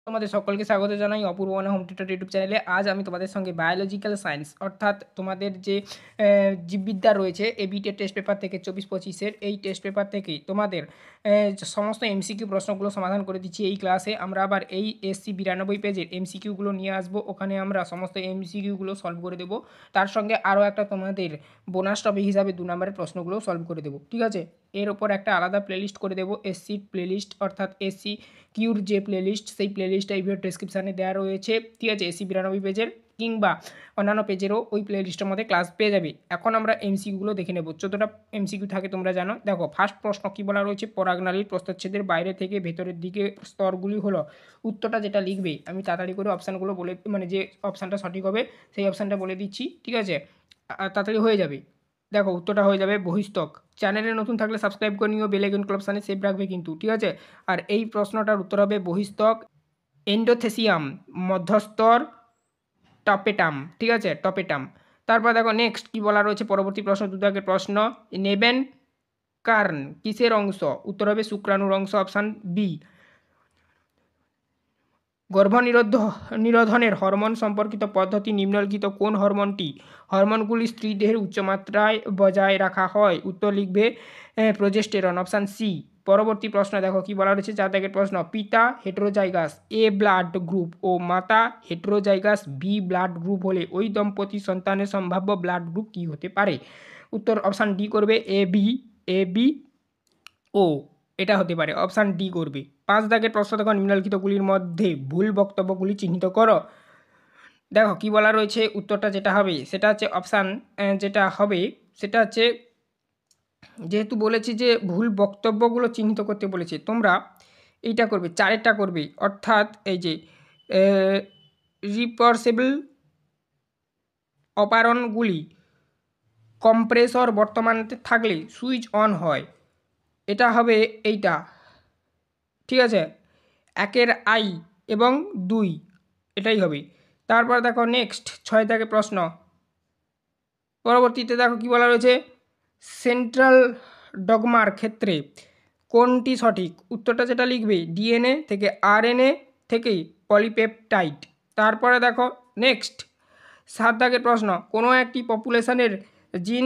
তোমাদের সকলকে স্বাগত জানাই অপূর্ব মানে হোম টিউটর ইউটিউব চ্যানেলে। আজ আমি তোমাদের সঙ্গে বায়োলজিক্যাল সায়েন্স অর্থাৎ তোমাদের যে জীববিদ্যা রয়েছে এবিটের টেস্ট পেপার থেকে 24-25-এর এই টেস্ট পেপার থেকে তোমাদের সমস্ত এমসিকিউ প্রশ্নগুলো সমাধান করে দিচ্ছি এই ক্লাসে। আমরা আবার এই SC 92 পেজের এমসিকিউগুলো নিয়ে আসবো, ওখানে আমরা সমস্ত এমসিকিউগুলো সলভ করে দেবো। তার সঙ্গে আরও একটা তোমাদের বোনাস টপিক হিসাবে 2 নম্বরের প্রশ্নগুলো সলভ করে দেবো, ঠিক আছে। এর ওপর একটা আলাদা প্লেলিস্ট করে দেবো, SC প্লেলিস্ট অর্থাৎ SC কিউর যে প্লেলিস্ট সেই প্লেলিস্টটা এই ভিডিও ডেসক্রিপশানে দেওয়া রয়েছে, ঠিক আছে। SC 92 পেজের কিংবা অন্যান্য পেজেরও ওই প্লেলিস্টের মধ্যে ক্লাস পেয়ে যাবে। এখন আমরা এমসিকিউগুলো দেখে নেব। 14টা এমসিকিউ থাকে তোমরা জানো। দেখো, ফার্স্ট প্রশ্ন কী বলা রয়েছে, পরাগনালীর প্রস্থচ্ছেদের বাইরে থেকে ভেতরের দিকে স্তরগুলি হলো। উত্তরটা যেটা লিখবে আমি তাড়াতাড়ি করে অপশানগুলো বলে, মানে যে অপশানটা সঠিক হবে সেই অপশানটা বলে দিচ্ছি, ঠিক আছে, তাড়াতাড়ি হয়ে যাবে। দেখো, উত্তরটা হয়ে যাবে বহিস্তক। চ্যানেলে নতুন থাকলে সাবস্ক্রাইব করে নিও, বেল আইকন অপশানে সেভ রাখবে কিন্তু, ঠিক আছে। আর এই প্রশ্নটার উত্তর হবে বহিস্তক, এন্ডোথেসিয়াম, মধ্যস্তর, টপেটাম, ঠিক আছে, টপেটাম। তারপর দেখো নেক্সট কি বলা রয়েছে, পরবর্তী প্রশ্ন, দুদাগের প্রশ্ন, নেবেন কার্ন কিসের অংশ? উত্তর হবে শুক্রাণুর অংশ, অপশান বি। গর্ভনিরোধনের হরমোন সম্পর্কিত পদ্ধতি নিম্নলিখিত কোন হরমোনটি? হরমোনগুলি স্ত্রীদেহের উচ্চমাত্রায় বজায় রাখা হয়। উত্তর লিখবে প্রোজেস্টেরন, অপশান সি। পরবর্তী প্রশ্ন দেখো কি বলা রয়েছে, 4 দাগের প্রশ্ন, পিতা হেটেরোজাইগাস এ ব্লাড গ্রুপ ও মাতা হেটেরোজাইগাস বি ব্লাড গ্রুপ হলে ওই দম্পতির সন্তানের সম্ভাব্য ব্লাড গ্রুপ কী হতে পারে? উত্তর অপশান ডি করবে, এ বি ও, এটা হতে পারে, অপশান ডি করবে। 5 দাগের প্রশ্ন দেখো, নিম্নলিখিতগুলির মধ্যে ভুল বক্তব্যগুলি চিহ্নিত করো। দেখো কি বলা রয়েছে, উত্তরটা যেটা হবে সেটা হচ্ছে অপশান, যেটা হবে সেটা হচ্ছে, যেহেতু বলেছি যে ভুল বক্তব্যগুলো চিহ্নিত করতে বলেছে, তোমরা এইটা করবে, 4টা করবে, অর্থাৎ এই যে রিভার্সেবল অপারণগুলি কম্প্রেসর বর্তমানে থাকলে সুইচ অন হয়, এটা হবে এইটা, ঠিক আছে, 1 আই এবং 2, এটাই হবে। তারপর দেখো নেক্সট 6 থেকে প্রশ্ন, পরবর্তীতে দেখো কি বলা রয়েছে, সেন্ট্রাল ডগমার ক্ষেত্রে কোনটি সঠিক? উত্তরটা যেটা লিখবে ডিএনএ থেকে আরএনএ থেকে পলিপেপটাইড। তারপরে দেখো নেক্সট 7 দাগের প্রশ্ন, কোনো একটি পপুলেশনের জিন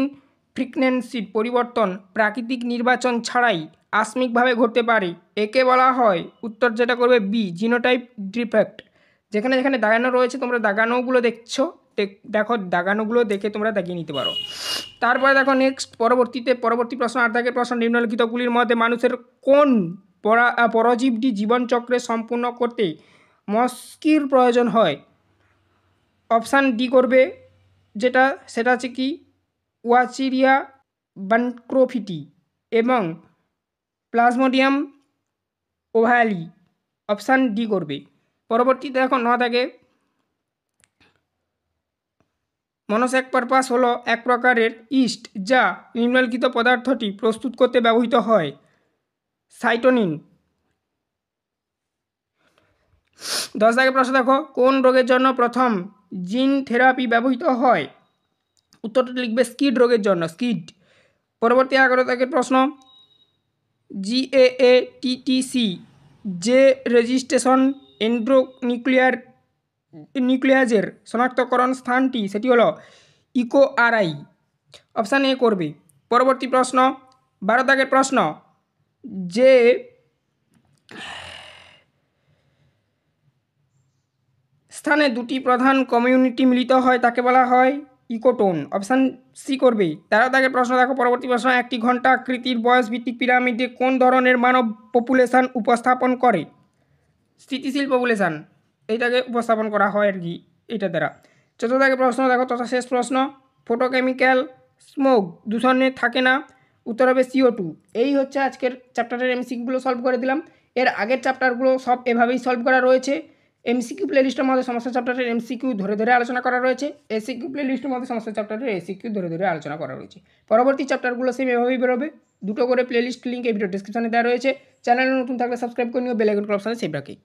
ফ্রিকোয়েন্সির পরিবর্তন প্রাকৃতিক নির্বাচন ছাড়াই আকস্মিকভাবে ঘটতে পারে, একে বলা হয়? উত্তর যেটা করবে বি, জিনোটাইপ ডিফেক্ট। যেখানে যেখানে দাগানো রয়েছে তোমরা দাগানোগুলো দেখছো, দেখো দাগানোগুলো দেখে তোমরা দাগিয়ে নিতে পারো। তারপরে দেখো নেক্সট পরবর্তী প্রশ্ন, 8 দাগের প্রশ্ন, নিম্নলিখিতগুলির মধ্যে মানুষের কোন পরজীবটি জীবনচক্রে সম্পূর্ণ করতে মস্কির প্রয়োজন হয়? অপশান ডি করবে, যেটা সেটা হচ্ছে কি ওয়াচিরিয়া বানক্রোফিটি এবং প্লাজমোডিয়াম ওভালি, অপশান ডি করবে। পরবর্তীতে এখন 9 থেকে, মনোস্যাক পারপাস হলো এক প্রকারের ইস্ট যা নিম্নলিখিত পদার্থটি প্রস্তুত করতে ব্যবহৃত হয়। সাইটোনিন। 10 থেকে প্রশ্ন দেখো, কোন রোগের জন্য প্রথম জিন থেরাপি ব্যবহৃত হয়? উত্তরটা লিখবে স্কিড রোগের জন্য, স্কিড। পরবর্তী 11 থেকে প্রশ্ন, GAATTC যে রেজিস্ট্রেশন নিউক্লিয়াজের শনাক্তকরণ স্থানটি সেটি হলো ইকোআরআই, অপশান এ করবে। পরবর্তী প্রশ্ন 12 দাগের প্রশ্ন, যে স্থানে দুটি প্রধান কমিউনিটি মিলিত হয় তাকে বলা হয় ইকোটোন, অপশান সি করবে। 13 দাগের প্রশ্ন দেখো, পরবর্তী প্রশ্ন, একটি ঘন্টা আকৃতির বয়স ভিত্তিক পিরামিডে কোন ধরনের মানব পপুলেশন উপস্থাপন করে? স্থিতিশীল পপুলেশান, এইটাকে উপস্থাপন করা হয় আর কি এইটা দ্বারা। 14 দাগের প্রশ্ন দেখো, তথা শেষ প্রশ্ন, ফটোকেমিক্যাল স্মোক দূষণে থাকে না, উত্তর হবে CO2। এই হচ্ছে আজকের চ্যাপ্টারের এমসিকিউগুলো সলভ করে দিলাম। এর আগের চ্যাপ্টারগুলো সব এভাবেই সলভ করা রয়েছে। এমসিকিউ প্লেলিস্টের মধ্যে সমস্ত চ্যাপ্টারের এমসিকিউ ধরে ধরে আলোচনা করা রয়েছে, এসিকিউ প্লেলিস্টের মধ্যে সমস্ত চ্যাপ্টারের এসিকিউ ধরে ধরে আলোচনা করা রয়েছে। পরবর্তী চ্যাপ্টারগুলো সেম এভাবেই বেরোবে, দুটো করে প্লেলিস্ট লিঙ্ক এই ভিডিও ডিসক্রিপশনে দেওয়া রয়েছে। চ্যানেলে নতুন থাকলে সাবস্ক্রাইব করে নিও, বেল আইকন অপশানে সেভ রাখি।